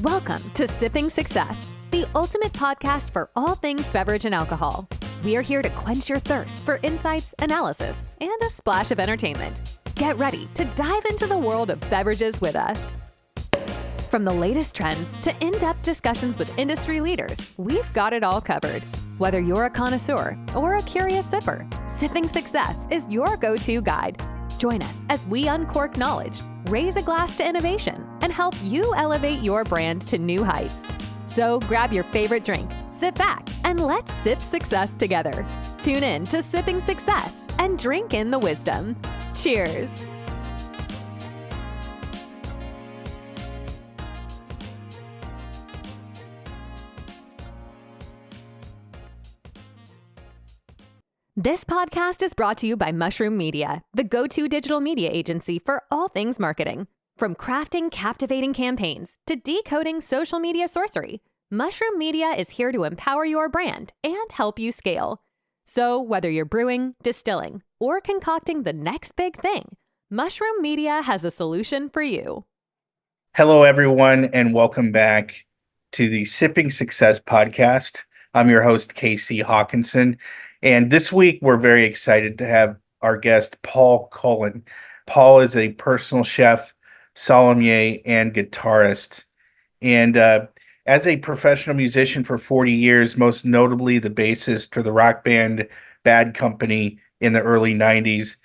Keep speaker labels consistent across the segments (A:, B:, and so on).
A: Welcome to Sipping Success, the ultimate podcast for all things beverage and alcohol. We are here to quench your thirst for insights, analysis, and a splash of entertainment. Get ready to dive into the world of beverages with us. From the latest trends to in-depth discussions with industry leaders, we've got it all covered. Whether you're a connoisseur or a curious sipper, Sipping Success is your go-to guide. Join us as we uncork knowledge, raise a glass to innovation, and help you elevate your brand to new heights. So grab your favorite drink, sit back, and let's sip success together. Tune in to Sipping Success and drink in the wisdom. Cheers. This podcast is brought to you by Mushroom Media, the go-to digital media agency for all things marketing. From crafting captivating campaigns to decoding social media sorcery, Mushroom Media is here to empower your brand and help you scale. So whether you're brewing, distilling, or concocting the next big thing, Mushroom Media has a solution for you.
B: Hello, everyone, and welcome back to the Sipping Success podcast. I'm your host, Casey Haakinson. And this week, we're very excited to have our guest, Paul Cullen. Paul is a personal chef, sommelier, and guitarist. And as a professional musician for 40 years, most notably the bassist for the rock band Bad Company in the early 90s,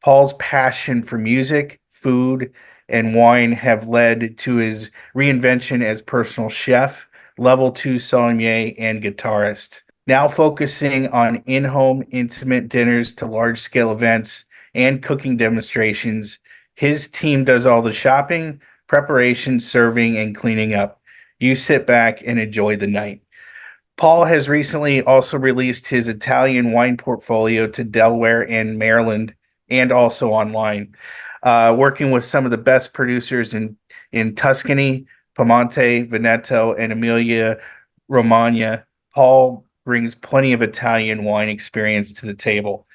B: Paul's passion for music, food, and wine have led to his reinvention as personal chef, level 2 sommelier, and guitarist. Now focusing on in-home intimate dinners to large-scale events and cooking demonstrations, his team does all the shopping, preparation, serving, and cleaning up. You sit back and enjoy the night. Paul has recently also released his Italian wine portfolio to Delaware and Maryland, and also online, working with some of the best producers in Tuscany, Piemonte, Veneto, and Emilia-Romagna. Paul brings plenty of Italian wine experience to the table.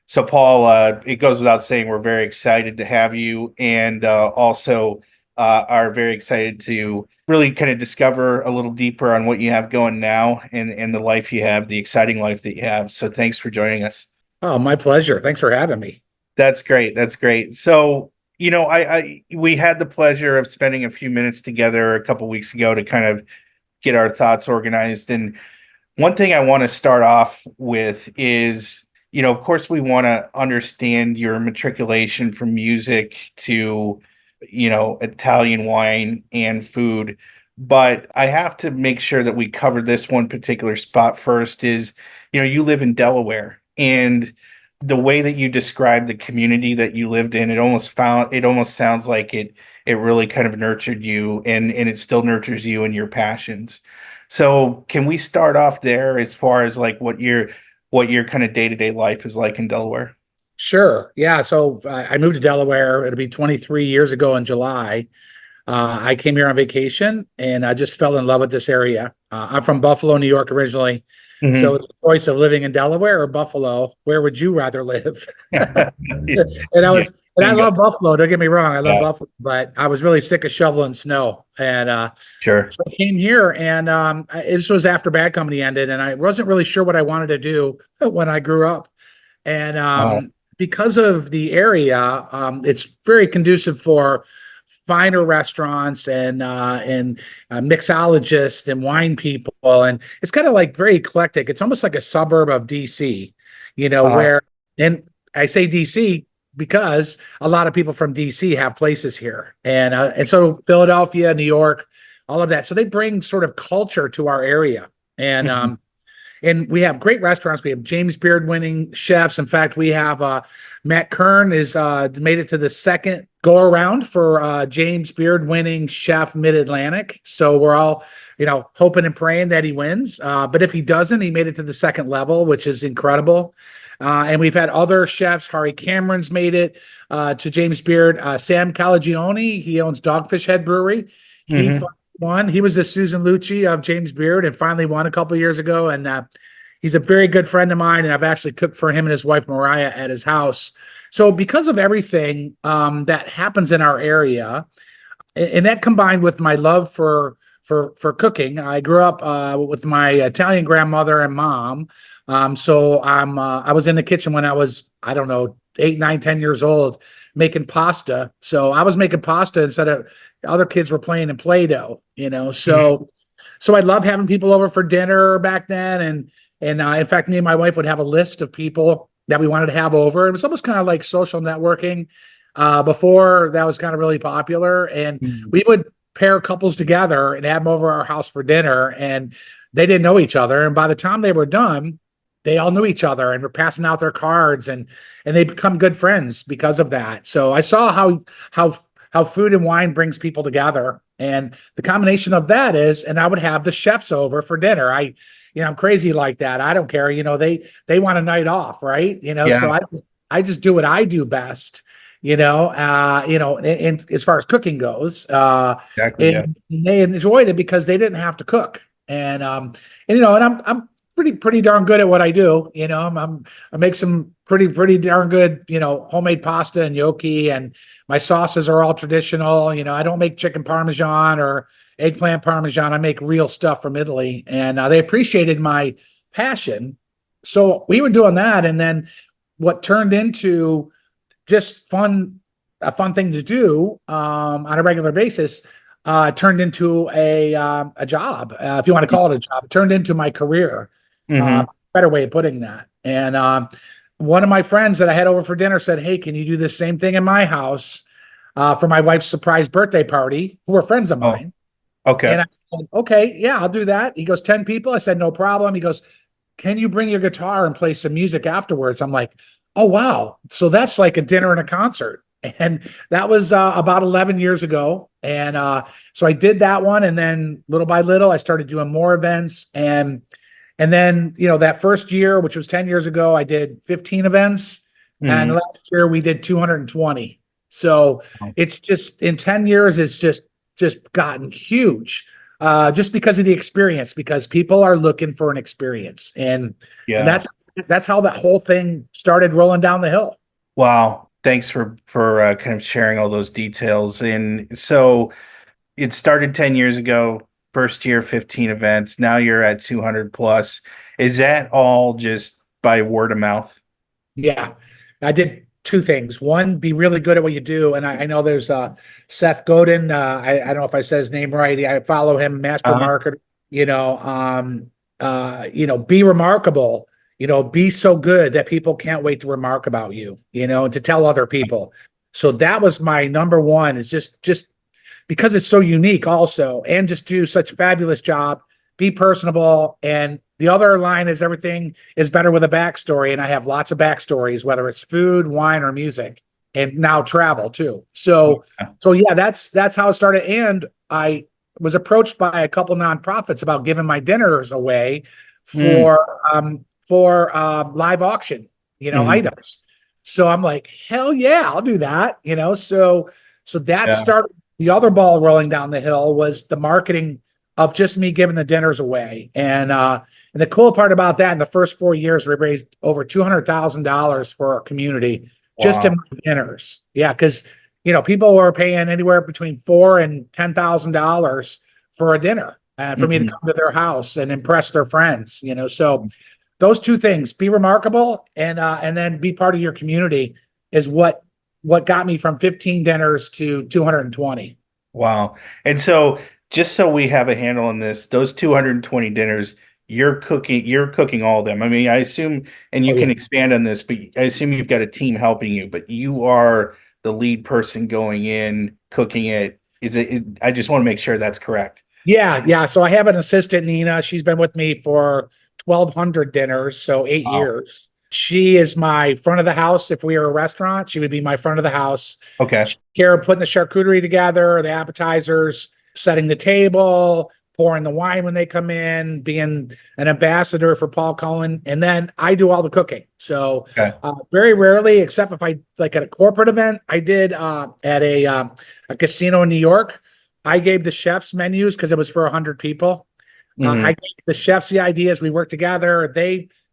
B: So, Paul, it goes without saying, we're very excited to have you, and also are very excited to really kind of discover a little deeper on what you have going now and the life you have, the exciting life that you have. So thanks for joining us.
C: Oh, my pleasure. Thanks for having me.
B: That's great. That's great. So, you know, we had the pleasure of spending a few minutes together a couple weeks ago to kind of get our thoughts organized. And one thing I want to start off with is, you know, of course, we want to understand your matriculation from music to, you know, Italian wine and food. But I have to make sure that we cover this one particular spot first is, you know, you live in Delaware, and the way that you described the community that you lived in, it almost sounds like it really kind of nurtured you, and it still nurtures you and your passions. So can we start off there as far as like what your kind of day-to-day life is like in Delaware?
C: Sure. Yeah. So I moved to Delaware. It'll be 23 years ago in July. I came here on vacation and I just fell in love with this area. I'm from Buffalo, New York originally. Mm-hmm. So the choice of living in Delaware or Buffalo, where would you rather live? I love Buffalo. Don't get me wrong. I love Buffalo, but I was really sick of shoveling snow. And
B: sure.
C: So I came here, and this was after Bad Company ended, and I wasn't really sure what I wanted to do when I grew up. And because of the area, it's very conducive for finer restaurants and mixologists and wine people, and it's kind of like very eclectic. It's almost like a suburb of DC, you know, where, and I say DC because a lot of people from DC have places here, and so Philadelphia, New York, all of that. So they bring sort of culture to our area, and and we have great restaurants. We have James Beard winning chefs. In fact, we have Matt Kern is made it to the second go around for James Beard winning chef Mid-Atlantic. So we're all, you know, hoping and praying that he wins. But if he doesn't, he made it to the second level, which is incredible. And we've had other chefs. Hari Cameron's made it to James Beard. Sam Calagione, he owns Dogfish Head Brewery. He won. He was the Susan Lucci of James Beard and finally won a couple of years ago. And he's a very good friend of mine. And I've actually cooked for him and his wife, Mariah, at his house. So because of everything that happens in our area, and that combined with my love for for cooking. I grew up with my Italian grandmother and mom. So I was in the kitchen when I was, I don't know, 8, 9, 10 years old, making pasta. So I was making pasta instead of other kids were playing in Play-Doh, So I loved having people over for dinner back then. And in fact, me and my wife would have a list of people that we wanted to have over. It was almost kind of like social networking before that was kind of really popular. And we would pair couples together and have them over our house for dinner. And they didn't know each other. And by the time they were done, they all knew each other and were passing out their cards, and they become good friends because of that. So I saw how food and wine brings people together. And the combination of that is, and I would have the chefs over for dinner. I'm crazy like that. I don't care. They want a night off, right? So I just do what I do best, and as far as cooking goes,
B: Exactly.
C: and they enjoyed it because they didn't have to cook. And I'm pretty darn good at what I do. I make some pretty darn good, homemade pasta and gnocchi, and my sauces are all traditional. I don't make chicken Parmesan or eggplant Parmesan. I make real stuff from Italy, and they appreciated my passion. So we were doing that. And then what turned into just a fun thing to do on a regular basis, turned into a job, if you want to call it a job. It turned into my career. Better way of putting that. And one of my friends that I had over for dinner said, "Hey, can you do the same thing in my house for my wife's surprise birthday party?" Who are friends of mine.
B: Okay.
C: And I said, "Okay, yeah, I'll do that." He goes, 10 people. I said, "No problem." He goes, "Can you bring your guitar and play some music afterwards?" I'm like, "Oh, wow." So that's like a dinner and a concert. And that was about 11 years ago. And so I did that one. And then little by little, I started doing more events. And then, that first year, which was 10 years ago, I did 15 events. And last year we did 220. So it's just in 10 years, it's just gotten huge, just because of the experience, because people are looking for an experience. And that's how that whole thing started rolling down the hill.
B: Wow. Thanks for kind of sharing all those details. And so it started 10 years ago. First year, 15 events. Now you're at 200 plus. Is that all just by word of mouth?
C: Yeah, I did two things. One, be really good at what you do. And I know there's Seth Godin. I don't know if I said his name right. I follow him, master marketer. Be remarkable. Be so good that people can't wait to remark about you. And to tell other people. So that was my number one. Is just because it's so unique also, and just do such a fabulous job, be personable. And the other line is everything is better with a backstory. And I have lots of backstories, whether it's food, wine, or music, and now travel too. So yeah, that's how it started. And I was approached by a couple nonprofits about giving my dinners away for live auction, items. So I'm like, hell yeah, I'll do that. So that started. The other ball rolling down the hill was the marketing of just me giving the dinners away. And the cool part about that, in the first 4 years, we raised over $200,000 for our community just in my dinners. Yeah, because people were paying anywhere between $4,000 and $10,000 for a dinner, and for me to come to their house and impress their friends. So those two things: be remarkable and then be part of your community, is what got me from 15 dinners to 220.
B: Wow. And so just so we have a handle on this, those 220 dinners, you're cooking all of them. I mean, I assume, and you can expand on this, but I assume you've got a team helping you, but you are the lead person going in, cooking it. I just want to make sure that's correct.
C: Yeah. So I have an assistant, Nina. She's been with me for 1,200 dinners, so 8 years. She is my front of the house. If we were a restaurant, she would be my front of the house.
B: Okay.
C: Care of putting the charcuterie together, the appetizers, setting the table, pouring the wine when they come in, being an ambassador for Paul Cullen. And then I do all the cooking. So very rarely, except if I, like at a corporate event, I did at a casino in New York, I gave the chefs menus because it was for 100 people. I gave the chefs the ideas. We worked together.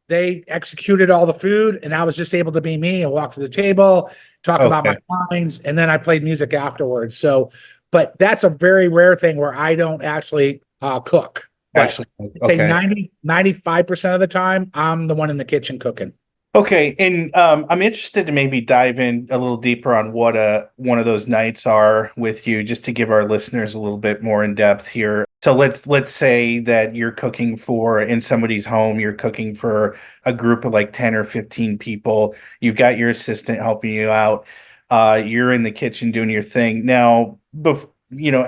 C: They executed all the food, and I was just able to be me and walk to the table, talk about my wines, and then I played music afterwards. So but that's a very rare thing where I don't actually cook.
B: Actually,
C: I'd say 95% of the time, I'm the one in the kitchen cooking.
B: Okay, and I'm interested to maybe dive in a little deeper on what one of those nights are with you, just to give our listeners a little bit more in depth here. So let's say that you're cooking in somebody's home, you're cooking for a group of like 10 or 15 people. You've got your assistant helping you out. You're in the kitchen doing your thing. Now,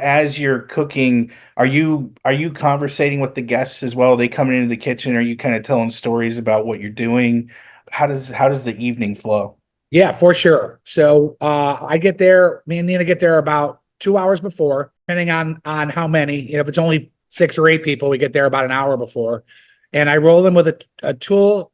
B: as you're cooking, are you conversating with the guests as well? Are they coming into the kitchen? Are you kind of telling stories about what you're doing? How does the evening flow?
C: Yeah, for sure. So I get there, me and Nina get there about 2 hours before, depending on how many. If it's only 6 or 8 people, we get there about an hour before. And I roll in with a tool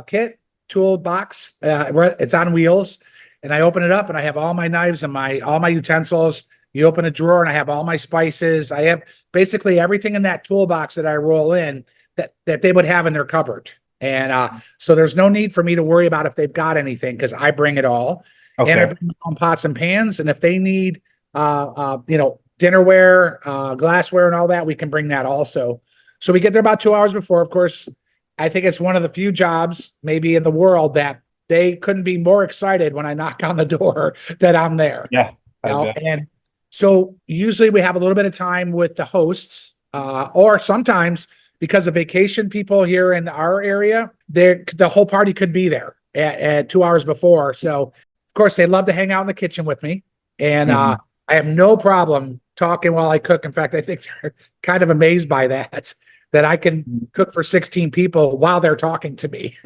C: kit, tool box. It's on wheels. And I open it up and I have all my knives and all my utensils. You open a drawer and I have all my spices. I have basically everything in that toolbox that I roll in that they would have in their cupboard. And so there's no need for me to worry about if they've got anything because I bring it all. Okay. And I bring my own pots and pans. And if they need, dinnerware, glassware and all that, we can bring that also. So we get there about 2 hours before. Of course, I think it's one of the few jobs maybe in the world that they couldn't be more excited when I knock on the door that I'm there.
B: Yeah.
C: And so usually we have a little bit of time with the hosts, or sometimes because of vacation people here in our area, the whole party could be there at 2 hours before. So, of course, they love to hang out in the kitchen with me. And I have no problem talking while I cook. In fact, I think they're kind of amazed by that I can cook for 16 people while they're talking to me.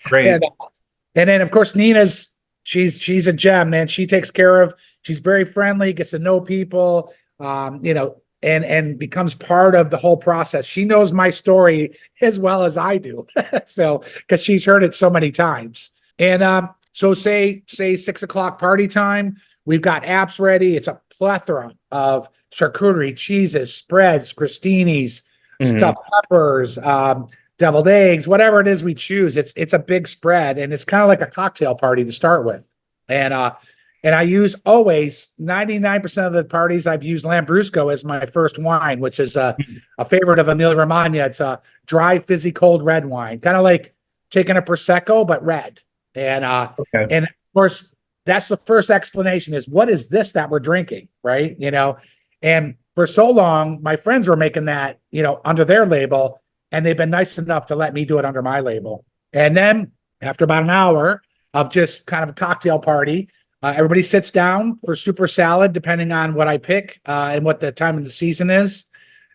B: Great.
C: And then, of course, she's a gem, man. She's very friendly, gets to know people, and becomes part of the whole process. She knows my story as well as I do. So, because she's heard it so many times. And so say 6 o'clock party time, we've got apps ready. It's a plethora of charcuterie, cheeses, spreads, crostinis, stuffed peppers, deviled eggs, whatever it is we choose. It's a big spread, and it's kind of like a cocktail party to start with. And I use always 99% of the parties I've used Lambrusco as my first wine, which is a favorite of Emilia Romagna. It's a dry, fizzy, cold red wine, kind of like taking a Prosecco, but red. And and of course, that's the first explanation is what is this that we're drinking, right? And for so long, my friends were making that, under their label, and they've been nice enough to let me do it under my label. And then after about an hour of just kind of a cocktail party, everybody sits down for super salad, depending on what I pick and what the time of the season is.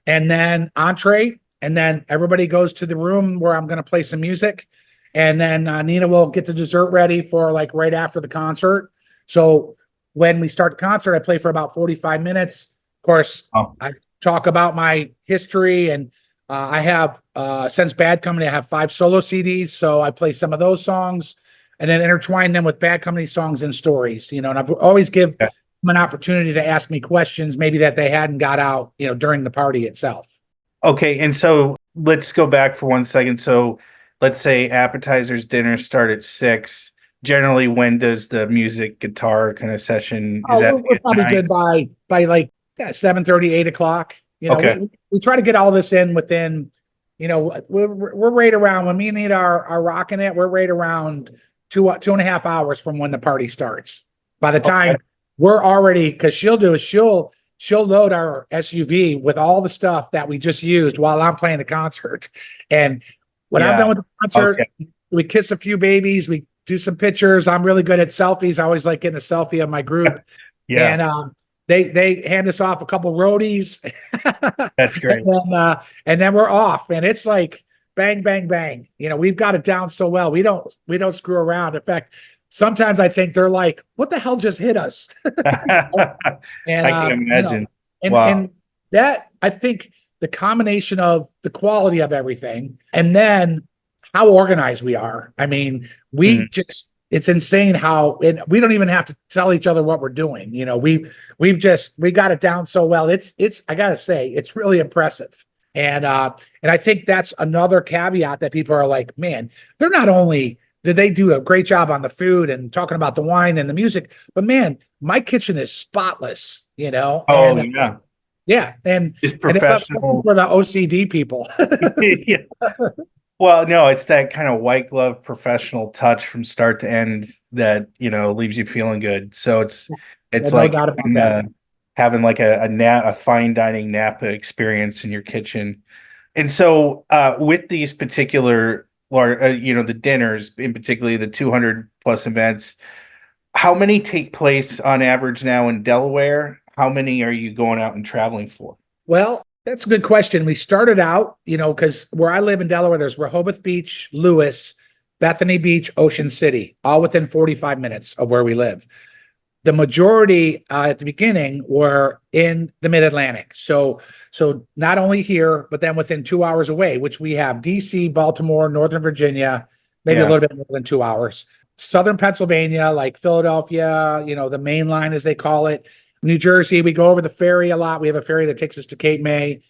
C: And then entree. And then everybody goes to the room where I'm going to play some music. And then Nina will get the dessert ready for like right after the concert. So when we start the concert, I play for about 45 minutes. Of course, I talk about my history. And I have, since Bad Company, I have 5 solo CDs. So I play some of those songs and then intertwine them with Bad Company songs and stories, and I've always give them an opportunity to ask me questions maybe that they hadn't got out, during the party itself.
B: Okay. And so let's go back for 1 second. So let's say appetizers, dinner start at 6. Generally, when does the music guitar kind of session?
C: We're probably good by like 7:30, 8 o'clock.
B: Okay.
C: We try to get all this in within, we're right around when me and Nina are rocking it. We're right around 2.5 hours from when the party starts. By the time we're already, because she'll load our SUV with all the stuff that we just used while I'm playing the concert. And when I'm done with the concert, we kiss a few babies, we do some pictures. I'm really good at selfies. I always like getting a selfie of my group. And they hand us off a couple roadies.
B: That's great.
C: And then we're off. And it's like bang, bang, bang. We've got it down so well. We don't screw around. In fact, sometimes I think they're like, what the hell just hit us? And
B: I can imagine.
C: And that, I think the combination of the quality of everything and then how organized we are. I mean, it's insane how, and we don't even have to tell each other what we're doing. We got it down so well. It's, I gotta say, it's really impressive. And I think that's another caveat that people are like, man, they're not only they do a great job on the food and talking about the wine and the music. But man, my kitchen is spotless,
B: Oh,
C: and
B: yeah.
C: yeah,
B: It's
C: and it left room
B: professional.
C: for the OCD people.
B: Yeah. Well, no, it's that kind of white glove professional touch from start to end that, leaves you feeling good. So it's
C: No
B: like
C: doubt about that.
B: having like a fine dining Napa experience in your kitchen. And so with these particular large, the dinners, in particularly the 200 plus events, how many take place on average now in Delaware? How many are you going out and traveling for?
C: Well, that's a good question. We started out, because where I live in Delaware, there's Rehoboth Beach, Lewis, Bethany Beach, Ocean City, all within 45 minutes of where we live. The majority at the beginning were in the Mid-Atlantic. So not only here, but then within 2 hours away, which we have DC, Baltimore, Northern Virginia, maybe a
B: Yeah.
C: little bit more than 2 hours. Southern Pennsylvania, like Philadelphia, the main line, as they call it. New Jersey, we go over the ferry a lot. We have a ferry that takes us to Cape May.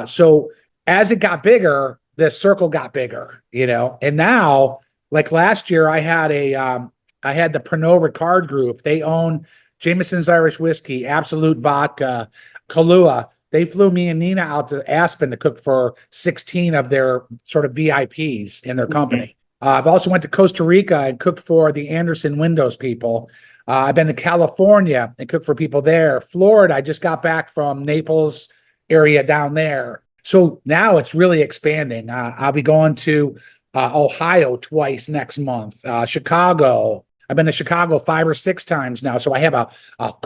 C: So as it got bigger, the circle got bigger, and now, like last year, I had the Pernod Ricard group. They own Jameson's Irish Whiskey, Absolute Vodka, Kahlua. They flew me and Nina out to Aspen to cook for 16 of their sort of VIPs in their company. I've also went to Costa Rica and cooked for the Anderson Windows people. I've been to California and cooked for people there. Florida, I just got back from Naples area down there. So now it's really expanding. I'll be going to Ohio twice next month, Chicago. I've been to Chicago 5 or 6 times now. So I have a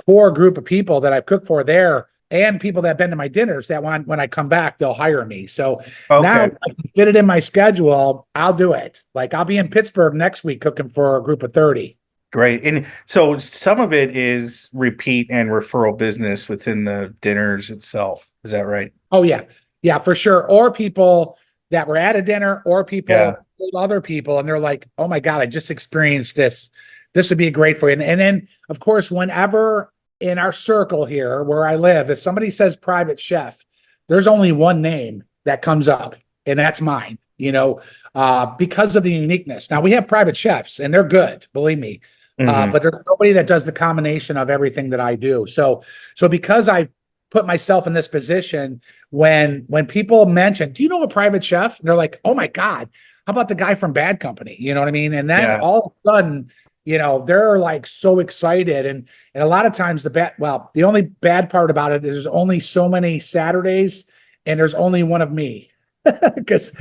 C: core group of people that I've cooked for there and people that have been to my dinners that when I come back, they'll hire me. So now I can fit it in my schedule. I'll do it. Like I'll be in Pittsburgh next week cooking for a group of 30.
B: Great. And so some of it is repeat and referral business within the dinners itself. Is that right?
C: Oh, yeah. Yeah, for sure. Or people that were at a dinner or people, other people, and they're like, oh my God, I just experienced this. This would be great for you. And then, of course, whenever in our circle here where I live, if somebody says private chef, there's only one name that comes up, and that's mine, because of the uniqueness. Now, we have private chefs, and they're good, believe me. But there's nobody that does the combination of everything that I do. So because I put myself in this position, when people mention, do you know a private chef? And they're like, oh my God, how about the guy from Bad Company? You know what I mean? And then all of a sudden, they're like so excited. And a lot of times the only bad part about it is there's only so many Saturdays and there's only one of me because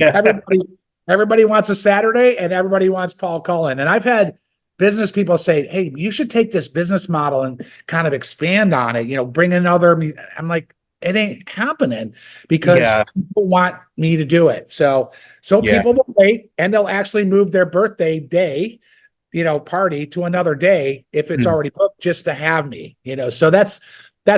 C: everybody wants a Saturday and everybody wants Paul Cullen. And I've had business people say, hey, you should take this business model and kind of expand on it, bring in other. I'm like, it ain't happening because people want me to do it. So people will wait and they'll actually move their birthday day, party to another day if it's already booked just to have me, so that's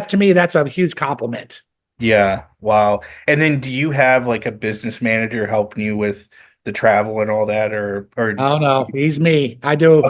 C: to me, that's a huge compliment.
B: Yeah. Wow. And then do you have like a business manager helping you with the travel and all that or
C: oh no, he's me. I do.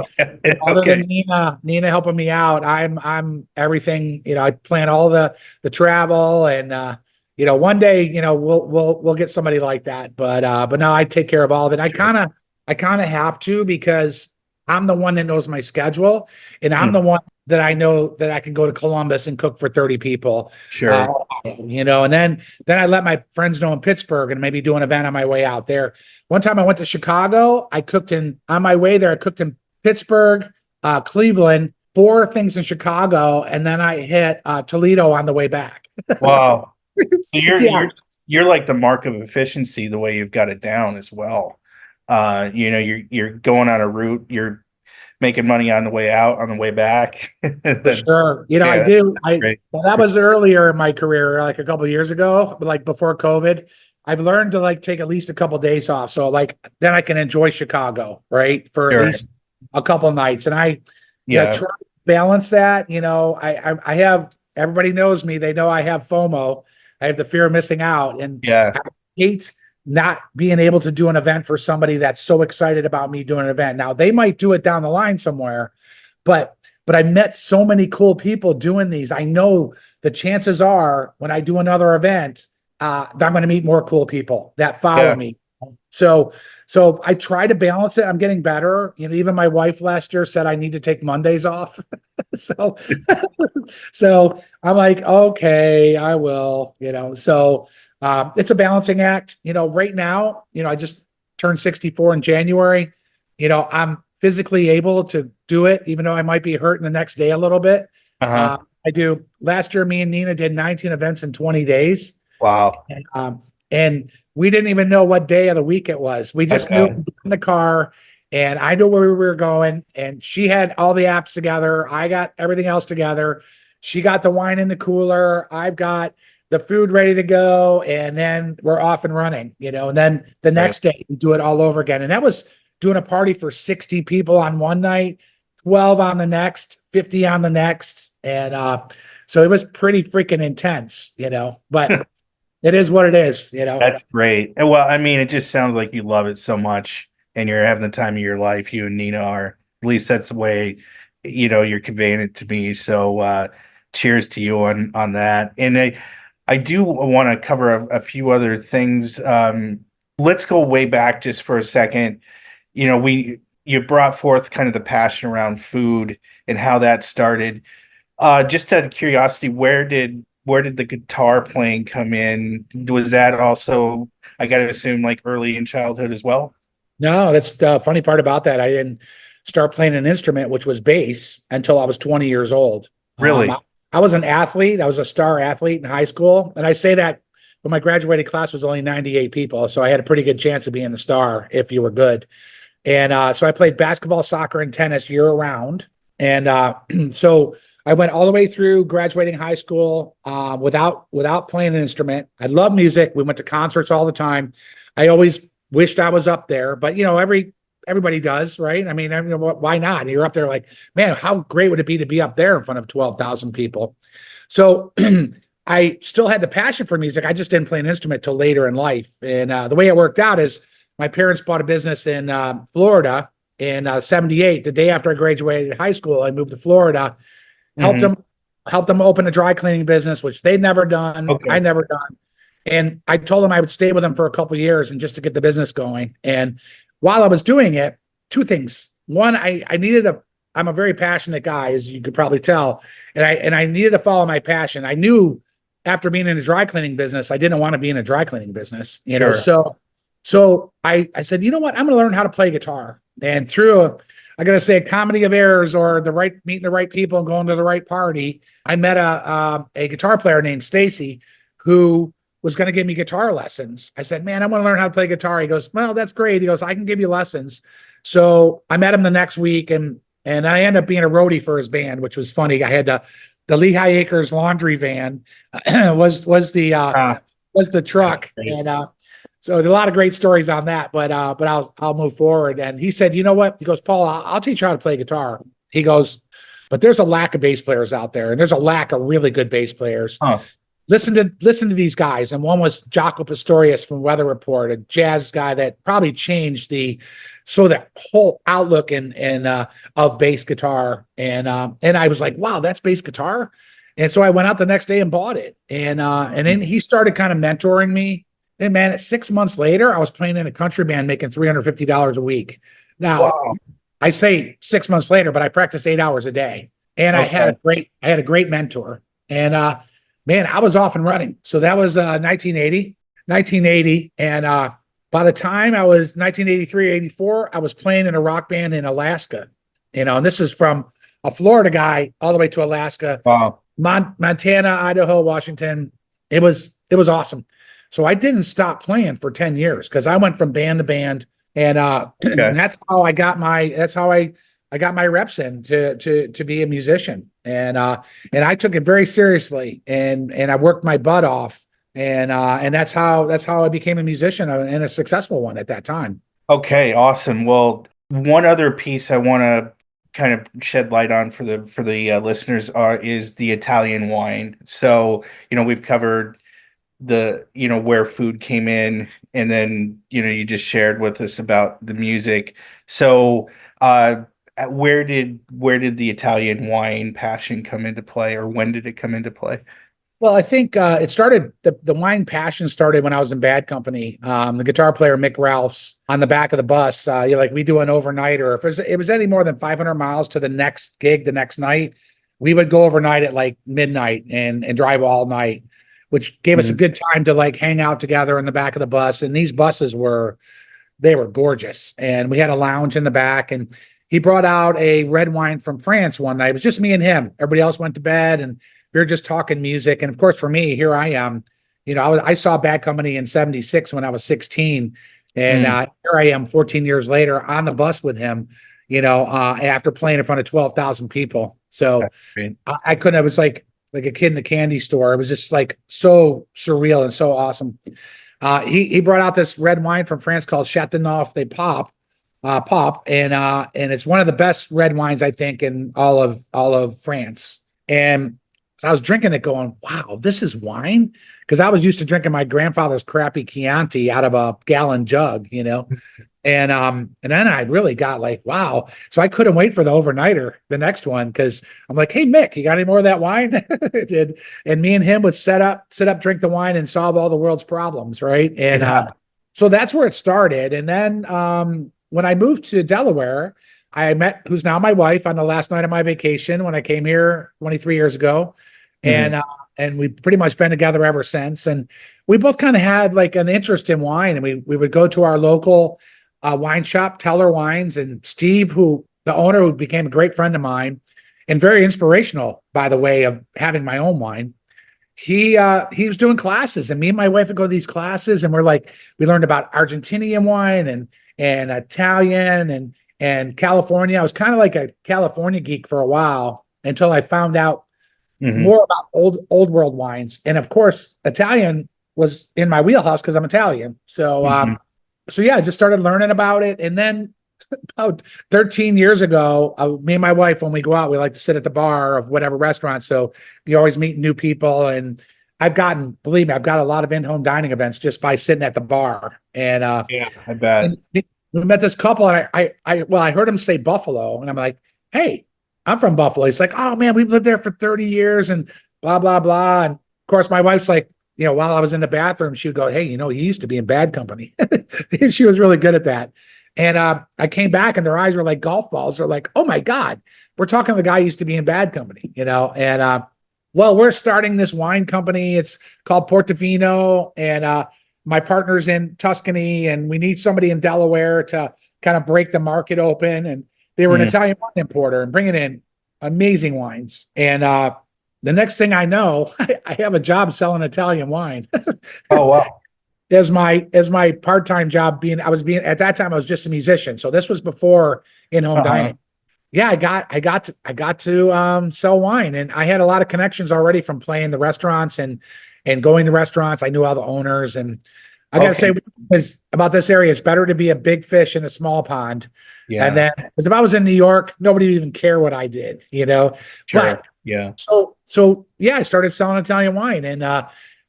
C: Other than Nina helping me out, I'm everything, I plan all the travel and one day, we'll get somebody like that. But no, I take care of all of it. I kind of have to because I'm the one that knows my schedule and I'm the one that I know that I can go to Columbus and cook for 30 people.
B: Sure.
C: And then I let my friends know in Pittsburgh and maybe do an event on my way out there. One time I went to Chicago, on my way there, I cooked in Pittsburgh, Cleveland, 4 things in Chicago. And then I hit Toledo on the way back.
B: Wow. So you're like the mark of efficiency, the way you've got it down as well. You're going on a route, you're making money on the way out, on the way back.
C: For sure. I do. Well, that was earlier in my career, like a couple of years ago, but like before COVID, I've learned to like take at least a couple of days off. So like, then I can enjoy Chicago, right? For at least a couple of nights. And I try to balance that. I have, everybody knows me. They know I have FOMO. I have the fear of missing out. And I hate not being able to do an event for somebody that's so excited about me doing an event. Now they might do it down the line somewhere, but I met so many cool people doing these. I know the chances are when I do another event, that I'm going to meet more cool people that follow me. So I try to balance it. I'm getting better. Even my wife last year said I need to take Mondays off. So, so I'm like, okay, I will, so, it's a balancing act, right now, I just turned 64 in January. I'm physically able to do it, even though I might be hurting the next day a little bit.
B: Uh-huh.
C: I do. Last year, me and Nina did 19 events in 20 days.
B: Wow.
C: And we didn't even know what day of the week it was. We just knew
B: Okay.
C: in the car, and I knew where we were going. And she had all the apps together. I got everything else together. She got the wine in the cooler. I've got the food ready to go. And then we're off and running, And then the next day we do it all over again. And that was doing a party for 60 people on one night, 12 on the next, 50 on the next. And so it was pretty freaking intense, but it is what it is,
B: That's great. And well, I mean, it just sounds like you love it so much and you're having the time of your life. You and Nina are, at least that's the way, you're conveying it to me. So, cheers to you on that. And I do want to cover a few other things. Let's go way back just for a second. You brought forth kind of the passion around food and how that started. Just out of curiosity, where did the guitar playing come in? Was that also, I got to assume, like early in childhood as well?
C: No, that's the funny part about that. I didn't start playing an instrument, which was bass, until I was 20 years old.
B: Really?
C: I was an athlete. I was a star athlete in high school. And I say that when my graduating class was only 98 people. So I had a pretty good chance of being the star if you were good. And so I played basketball, soccer, and tennis year round. And so I went all the way through graduating high school without playing an instrument. I love music. We went to concerts all the time. I always wished I was up there, but everybody does, right? I mean, why not? You're up there like, man, how great would it be to be up there in front of 12,000 people? So I still had the passion for music. I just didn't play an instrument till later in life. And the way it worked out is my parents bought a business in Florida in 78. The day after I graduated high school, I moved to Florida, helped them open a dry cleaning business, which they'd never done.
B: Okay.
C: I never done. And I told them I would stay with them for a couple of years and just to get the business going. And while I was doing it, two things. One, I'm a very passionate guy, as you could probably tell. And I needed to follow my passion. I knew after being in a dry cleaning business, I didn't want to be in a dry cleaning business,
B: Sure.
C: So I said, you know what? I'm going to learn how to play guitar. And through I gotta say, a comedy of errors or meeting the right people and going to the right party, I met a guitar player named Stacy who was going to give me guitar lessons. I said, man, I want to learn how to play guitar. He goes, well, that's great. He goes, I can give you lessons. So I met him the next week and I ended up being a roadie for his band, which was funny. I had the Lehigh Acres laundry van was the truck. And so there's a lot of great stories on that, but I'll move forward. And he said, you know what? He goes, Paul, I'll teach you how to play guitar. He goes, but there's a lack of bass players out there, and there's a lack of really good bass players.
B: Huh.
C: Listen to these guys. And one was Jaco Pastorius from Weather Report, a jazz guy that probably changed the whole outlook of bass guitar. And I was like, wow, that's bass guitar. And so I went out the next day and bought it. And then he started kind of mentoring me. And man, 6 months later, I was playing in a country band making $350 a week. Now,
B: Wow.
C: I say 6 months later, but I practiced 8 hours a day. And
B: Okay.
C: I had a great mentor. And man, I was off and running. So that was 1980. And by the time I was 1983, 84, I was playing in a rock band in Alaska. And this is from a Florida guy all the way to Alaska.
B: Wow.
C: Montana, Idaho, Washington. It was awesome. So I didn't stop playing for 10 years because I went from band to band. And that's how I got my reps in to be a musician. And I took it very seriously and I worked my butt off. And that's how I became a musician and a successful one at that time.
B: Okay, awesome. Well, one other piece I want to kind of shed light on for the listeners is the Italian wine. So, we've covered where food came in, and then, you just shared with us about the music. So, where did the Italian wine passion come into play, or when did it come into play?
C: Well, I think it started, the wine passion started when I was in bad company. The guitar player, Mick Ralphs, on the back of the bus, we do an overnighter. If it was any more than 500 miles to the next gig the next night, we would go overnight at like midnight and drive all night, which gave us a good time to like hang out together in the back of the bus. And these buses they were gorgeous. And we had a lounge in the back, and he brought out a red wine from France one night. It was just me and him. Everybody else went to bed, and we were just talking music. And of course, for me, here I am. I saw Bad Company in '76 when I was 16, and here I am 14 years later on the bus with him. After playing in front of 12,000 people. So I couldn't. I was like a kid in a candy store. It was just like so surreal and so awesome. He brought out this red wine from France called Chateauneuf de Pop, and it's one of the best red wines I think in all of France. And so I was drinking it, going, "Wow, this is wine," because I was used to drinking my grandfather's crappy Chianti out of a gallon jug, And then I really got like, wow. So I couldn't wait for the overnighter, the next one, because I'm like, "Hey Mick, you got any more of that wine?" It did. And me and him would sit up, drink the wine, and solve all the world's problems, right? And so that's where it started. And then when I moved to Delaware, I met who's now my wife on the last night of my vacation when I came here 23 years ago. And we've pretty much been together ever since. And we both kind of had like an interest in wine, and we would go to our local wine shop, Teller Wines, and Steve, the owner, who became a great friend of mine and very inspirational, by the way, of having my own wine. He was doing classes, and me and my wife would go to these classes, and we learned about Argentinian wine and Italian and California. I was kind of like a California geek for a while until I found out more about old world wines. And of course, Italian was in my wheelhouse because I'm Italian. So I just started learning about it. And then about 13 years ago, me and my wife, when we go out, we like to sit at the bar of whatever restaurant. So you always meet new people. And believe me, I've got a lot of in-home dining events just by sitting at the bar. And
B: yeah, I bet.
C: We met this couple, and I heard him say Buffalo, and I'm like, "Hey, I'm from Buffalo." He's like, "Oh man, we've lived there for 30 years and blah, blah, blah." And of course, my wife's like, while I was in the bathroom, she would go, "Hey, you used to be in Bad Company." She was really good at that. And I came back, and their eyes were like golf balls. They're like, "Oh my God, we're talking to the guy who used to be in Bad Company," And well, we're starting this wine company. It's called Portofino, and my partner's in Tuscany, and we need somebody in Delaware to kind of break the market open. And they were an Italian wine importer and bringing in amazing wines. And the next thing I know, I have a job selling Italian wine.
B: Oh, wow.
C: As my part-time job at that time, I was just a musician. So this was before in-home dining. Yeah, I got to sell wine, and I had a lot of connections already from playing the restaurants and going to restaurants. I knew all the owners, and I got to say, about this area, it's better to be a big fish in a small pond. Yeah. And then, because if I was in New York, nobody would even care what I did, Sure. But,
B: yeah.
C: So I started selling Italian wine, and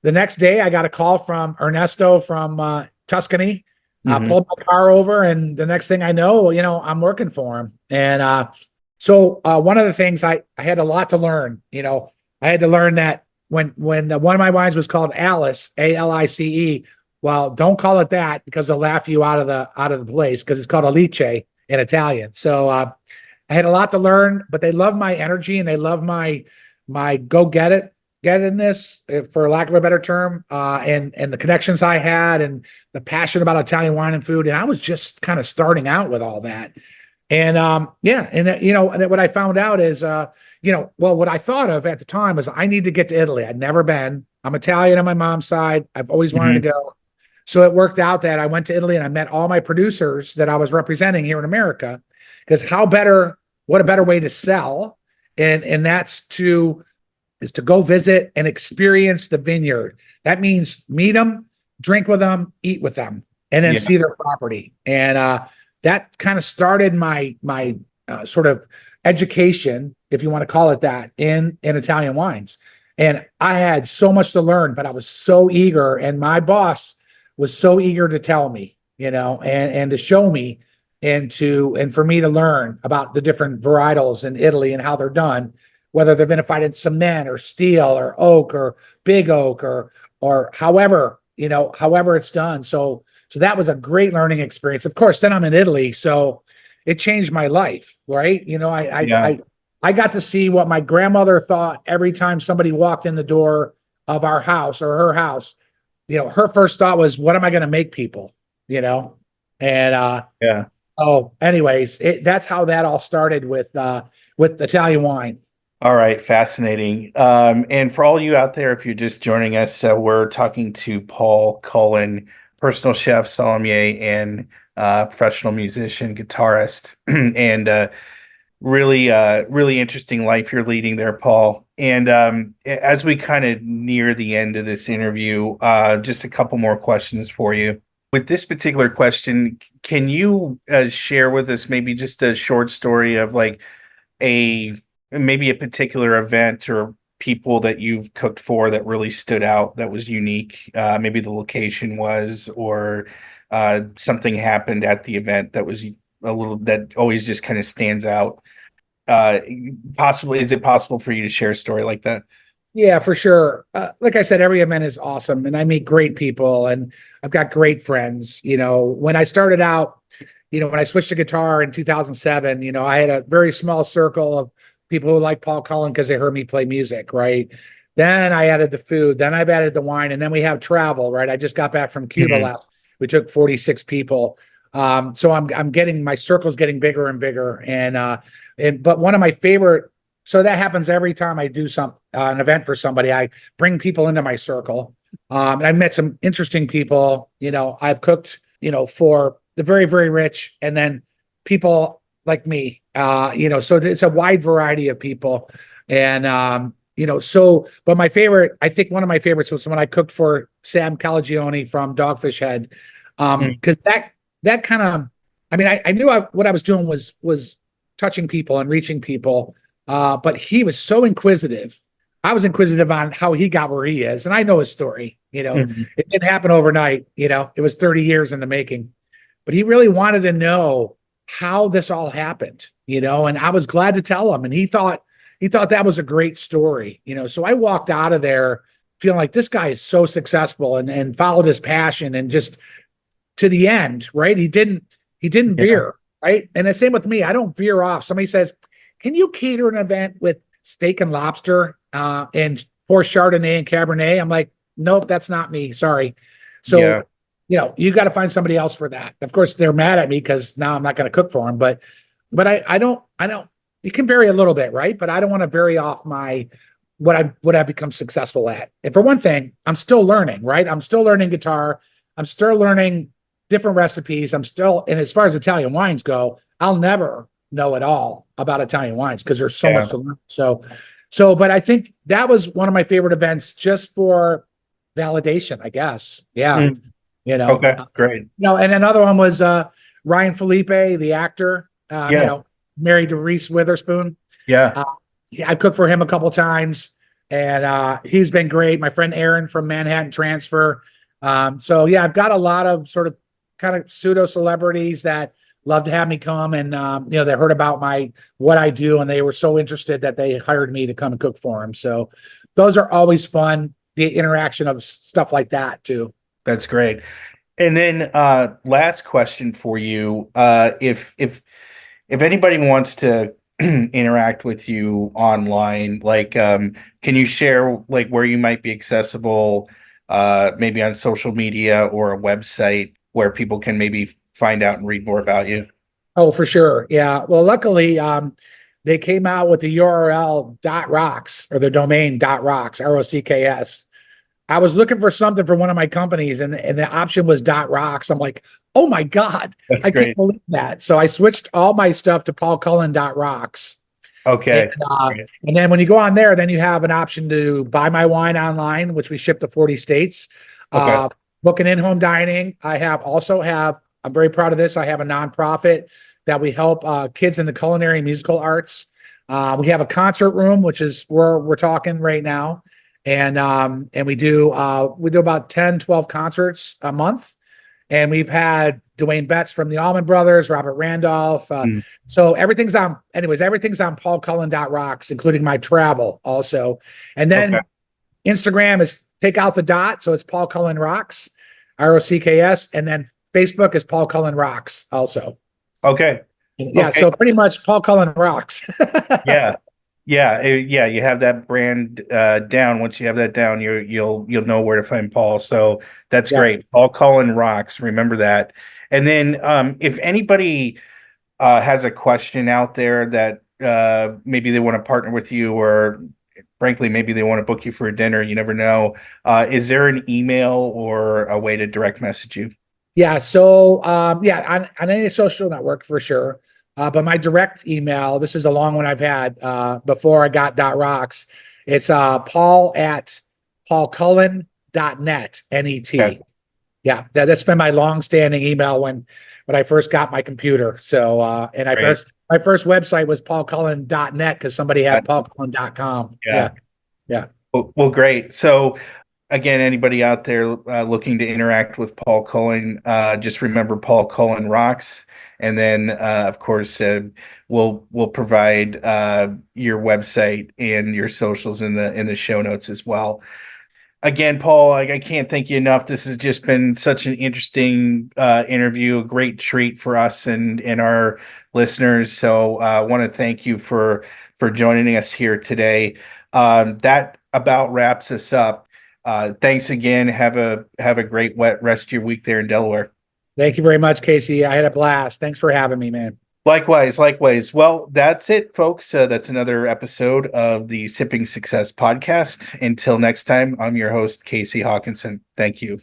C: the next day I got a call from Ernesto from Tuscany. I pulled my car over, and the next thing I know, I'm working for him. And so one of the things I had a lot to learn. I had to learn that when one of my wines was called Alice, Alice. Well, don't call it that, because they'll laugh you out of the place, because it's called Alice in Italian. So I had a lot to learn, but they love my energy, and they love my go get-itness, for lack of a better term, and the connections I had, and the passion about Italian wine and food. And I was just kind of starting out with all that. And what I found out is, what I thought of at the time was I need to get to Italy. I'd never been. I'm Italian on my mom's side. I've always wanted to go. So it worked out that I went to Italy, and I met all my producers that I was representing here in America, because what a better way to sell. And that's to go visit and experience the vineyard. That means meet them, drink with them, eat with them, and then see their property. And that kind of started my sort of education, if you want to call it that, in Italian wines. And I had so much to learn, but I was so eager, and my boss was so eager to tell me, and to show me, and for me to learn about the different varietals in Italy and how they're done, whether they're vinified in cement or steel or oak or big oak or however, however it's done. So that was a great learning experience. Of course, then I'm in Italy, so it changed my life, right? I got to see what my grandmother thought every time somebody walked in the door of our house or her house. Her first thought was, what am I going to make people? And
B: Yeah.
C: oh, anyways, that's how that all started with Italian wine.
B: All right, fascinating. And for all you out there, if you're just joining us, we're talking to Paul Cullen, personal chef, sommelier, and professional musician, guitarist, and really interesting life you're leading there, Paul. And as we kind of near the end of this interview, just a couple more questions for you. With this particular question, can you share with us maybe just a short story of like maybe a particular event or people that you've cooked for that really stood out, that was unique? Maybe the location was, or something happened at the event that was that always just kind of stands out. Is it possible for you to share a story like that?
C: Yeah, for sure. Like I said, every event is awesome, and I meet great people, and I've got great friends. When I started out, when I switched to guitar in 2007, I had a very small circle of people who like Paul Cullen because they heard me play music, right? Then I added the food, then I've added the wine, and then we have travel, right? I just got back from Cuba last. We took 46 people. So I'm getting, my circle's getting bigger and bigger, but one of my favorite. So that happens every time I do an event for somebody. I bring people into my circle. And I've met some interesting people. I've cooked, for the very, very rich, and then people like me. So it's a wide variety of people. And but my favorite, I think one of my favorites was when I cooked for Sam Calagione from Dogfish Head. Because that kind of, I knew what I was doing was touching people and reaching people. But he was so inquisitive. I was inquisitive on how he got where he is. And I know his story, It didn't happen overnight, it was 30 years in the making, but he really wanted to know how this all happened, and I was glad to tell him. And he thought that was a great story, so I walked out of there feeling like this guy is so successful and followed his passion and just to the end, right? He didn't veer, right? And the same with me. I don't veer off. Somebody says, can you cater an event with steak and lobster and pour Chardonnay and Cabernet? I'm like, nope, that's not me. Sorry. So, you got to find somebody else for that. Of course, they're mad at me because now I'm not going to cook for them. But I don't. You can vary a little bit, right? But I don't want to vary off what I've become successful at. And for one thing, I'm still learning, right? I'm still learning guitar. I'm still learning different recipes. And as far as Italian wines go, I'll never know it all about Italian wines because there's so much to learn. But I think that was one of my favorite events just for validation, I guess. Yeah.
B: Okay, great.
C: And another one was Ryan Felipe, the actor, married to Reese Witherspoon.
B: Yeah.
C: I cooked for him a couple times, and he's been great. My friend Aaron from Manhattan Transfer. I've got a lot of sort of kind of pseudo celebrities that love to have me come, and they heard about what I do, and they were so interested that they hired me to come and cook for them. So those are always fun. The interaction of stuff like that too.
B: That's great. And then last question for you: if anybody wants to interact with you online, can you share where you might be accessible, maybe on social media or a website where people can maybe find out and read more about you?
C: Oh, for sure. Yeah. Well, luckily, they came out with the URL .rocks, or the domain .rocks, ROCKS. I was looking for something for one of my companies, and the option was .rocks. I'm like, oh my God,
B: that's
C: great. Can't believe that. So I switched all my stuff to paulcullen.rocks.
B: Okay.
C: And then when you go on there, then you have an option to buy my wine online, which we ship to 40 states.
B: Okay.
C: Book an in-home dining. I'm very proud of this. I have a nonprofit that we help kids in the culinary and musical arts. We have a concert room, which is where we're talking right now. And we do about 10, 12 concerts a month. and we've had Dwayne Betts from the Allman Brothers, Robert Randolph.
B: Mm.
C: So everything's on paulcullen.rocks, including my travel also. And then Instagram is take out the dot. So it's Paul Cullen Rocks, ROCKS. And then Facebook is Paul Cullen Rocks also.
B: Okay.
C: Yeah. So pretty much Paul Cullen Rocks.
B: Yeah. Yeah. You have that brand down. Once you have that down, you'll know where to find Paul. So that's great. Paul Cullen Rocks. Remember that. And then if anybody has a question out there that maybe they want to partner with you, or frankly, maybe they want to book you for a dinner, you never know. Is there an email or a way to direct message you?
C: Yeah. So on any social network for sure. But my direct email, this is a long one I've had before I got .rocks. It's paul@paulcullen.net, N-E-T.
B: Okay.
C: Yeah, that's been my long-standing email when I first got my computer. So and my first website was paulcullen.net because somebody had paulcullen.com. Yeah.
B: Well, great. So again, anybody out there looking to interact with Paul Cullen, just remember Paul Cullen Rocks. And then, of course, we'll provide your website and your socials in the show notes as well. Again, Paul, I can't thank you enough. This has just been such an interesting interview, a great treat for us and our listeners. So I want to thank you for joining us here today. That about wraps us up. Thanks again. Have a great rest of your week there in Delaware.
C: Thank you very much, Casey. I had a blast. Thanks for having me, man.
B: Likewise. Well, that's it, folks. That's another episode of the Sipping Success podcast. Until next time, I'm your host, Casey Haakinson. Thank you.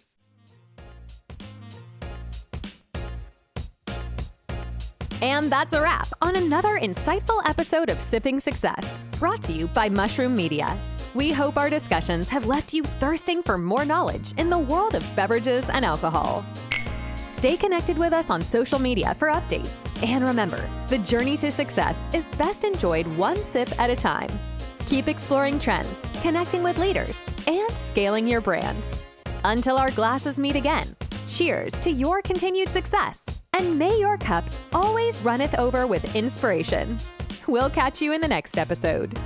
A: And that's a wrap on another insightful episode of Sipping Success, brought to you by Mushroom Media. We hope our discussions have left you thirsting for more knowledge in the world of beverages and alcohol. Stay connected with us on social media for updates. And remember, the journey to success is best enjoyed one sip at a time. Keep exploring trends, connecting with leaders, and scaling your brand. Until our glasses meet again, cheers to your continued success. And may your cups always runneth over with inspiration. We'll catch you in the next episode.